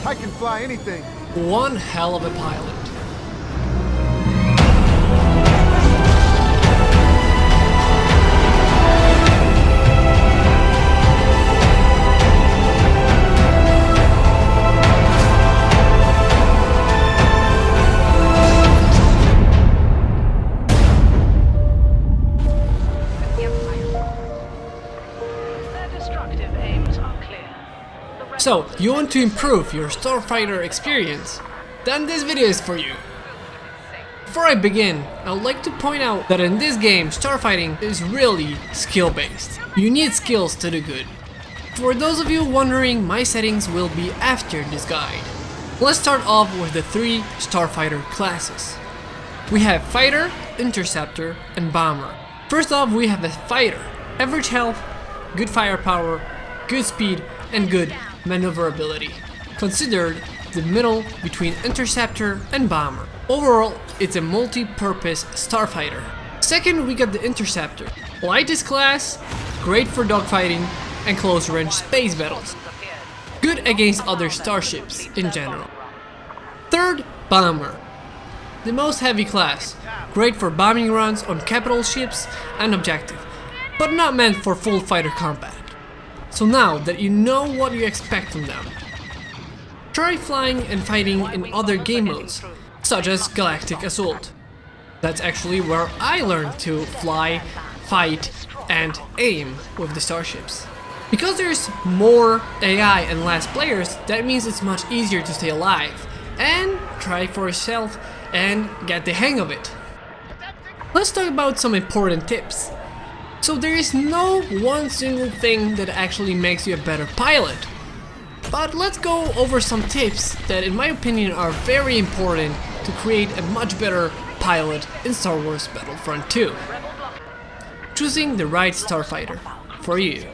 I can fly anything. One hell of a pilot. So, you want to improve your Starfighter experience? Then this video is for you. Before I begin, I would like to point out that in this game, starfighting is really skill-based. You need skills to do good. For those of you wondering, my settings will be after this guide. Let's start off with the 3 Starfighter classes. We have Fighter, Interceptor, and Bomber. First off, we have a Fighter. Average health, good firepower, good speed, and good maneuverability. Considered the middle between Interceptor and Bomber. Overall, it's a multi-purpose starfighter. Second, we got the Interceptor. Lightest class, great for dogfighting and close-range space battles. Good against other starships in general. Third, Bomber. The most heavy class, great for bombing runs on capital ships and objective, but not meant for full fighter combat. So now that you know what you expect from them, try flying and fighting in other game modes, such as Galactic Assault. That's actually where I learned to fly, fight, and aim with the starships. Because there's more AI and less players, that means it's much easier to stay alive, and try for yourself and get the hang of it. Let's talk about some important tips. So there is no one single thing that actually makes you a better pilot. But let's go over some tips that in my opinion are very important to create a much better pilot in Star Wars Battlefront 2. Choosing the right starfighter for you.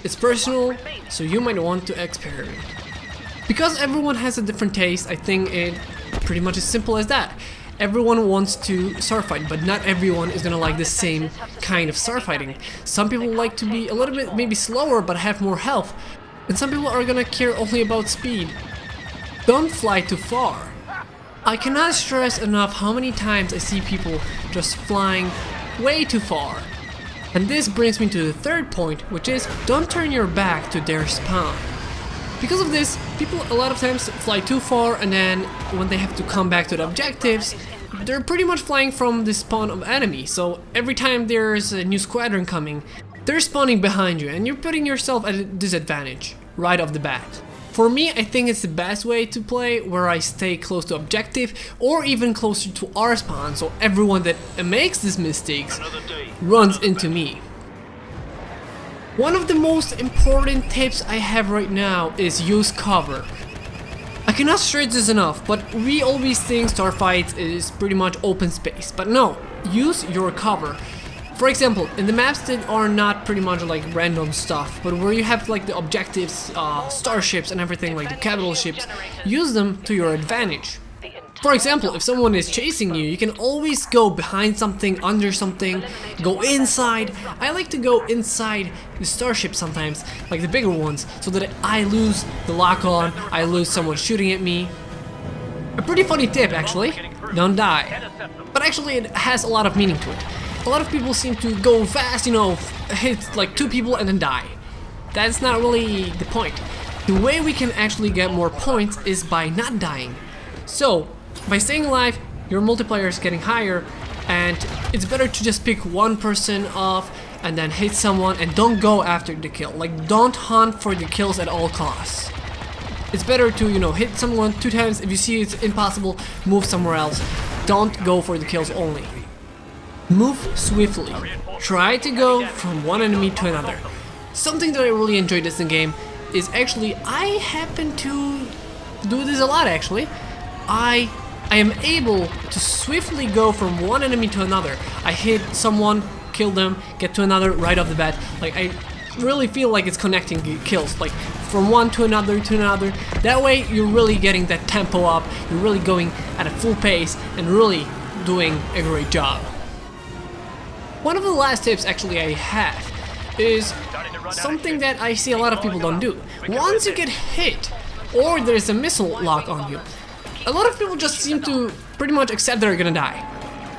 It's personal, so you might want to experiment. Because everyone has a different taste, I think it pretty much as simple as that. Everyone wants to starfight, but not everyone is gonna like the same kind of starfighting. Some people like to be a little bit maybe slower but have more health, and some people are gonna care only about speed. Don't fly too far. I cannot stress enough how many times I see people just flying way too far. And this brings me to the third point, which is don't turn your back to their spawn. Because of this, people a lot of times fly too far, and then when they have to come back to the objectives, they're pretty much flying from the spawn of enemy. So every time there's a new squadron coming, they're spawning behind you and you're putting yourself at a disadvantage right off the bat. For me, I think it's the best way to play, where I stay close to objective or even closer to our spawn, so everyone that makes these mistakes runs into me. One of the most important tips I have right now is use cover. I cannot stress this enough, but we always think starfights is pretty much open space, but no, use your cover. For example, in the maps that are not pretty much like random stuff, but where you have like the objectives, starships and everything, like the capital ships, use them to your advantage. For example, if someone is chasing you, you can always go behind something, under something, go inside. I like to go inside the starship sometimes, like the bigger ones, so that I lose the lock on, I lose someone shooting at me. A pretty funny tip actually, don't die. But actually it has a lot of meaning to it. A lot of people seem to go fast, you know, hit like 2 people and then die. That's not really the point. The way we can actually get more points is by not dying. So, by staying alive, your multiplier is getting higher, and it's better to just pick one person off and then hit someone and don't go after the kill. Like, don't hunt for the kills at all costs. It's better to, you know, hit someone 2 times. If you see it's impossible, move somewhere else. Don't go for the kills only. Move swiftly. Try to go from one enemy to another. Something that I really enjoyed in the game is actually, I happen to do this a lot actually. I am able to swiftly go from one enemy to another. I hit someone, kill them, get to another right off the bat. Like, I really feel like it's connecting kills, like from one to another to another. That way you're really getting that tempo up, you're really going at a full pace and really doing a great job. One of the last tips actually I have is something that I see a lot of people don't do. Once you get hit, or there's a missile lock on you. A lot of people just seem to pretty much accept they're gonna die.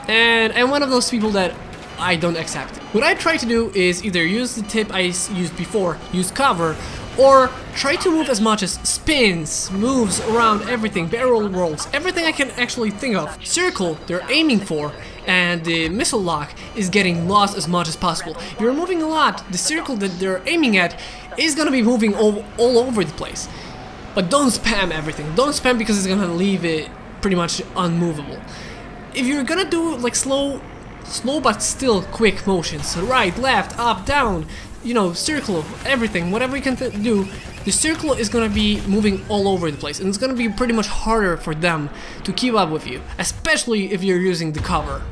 And I'm one of those people that I don't accept. What I try to do is either use the tip I used before, use cover, or try to move as much as spins, moves around everything, barrel rolls, everything I can actually think of. Circle, they're aiming for, and the missile lock is getting lost as much as possible. If you're moving a lot, the circle that they're aiming at is gonna be moving all over the place. But don't spam everything. Don't spam because it's gonna leave it pretty much unmovable. If you're gonna do like slow but still quick motions, right, left, up, down, you know, circle, everything, whatever you can do, the circle is gonna be moving all over the place, and it's gonna be pretty much harder for them to keep up with you, especially if you're using the cover.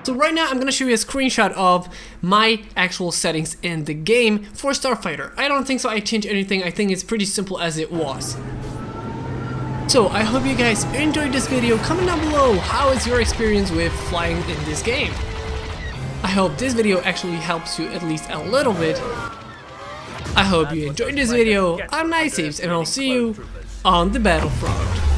So right now I'm gonna show you a screenshot of my actual settings in the game for Starfighter. I don't think so I changed anything, I think it's pretty simple as it was. So I hope you guys enjoyed this video. Comment down below, how is your experience with flying in this game? I hope this video actually helps you at least a little bit. I hope you enjoyed this video. I'm Naitsabes and I'll see you on the Battlefront.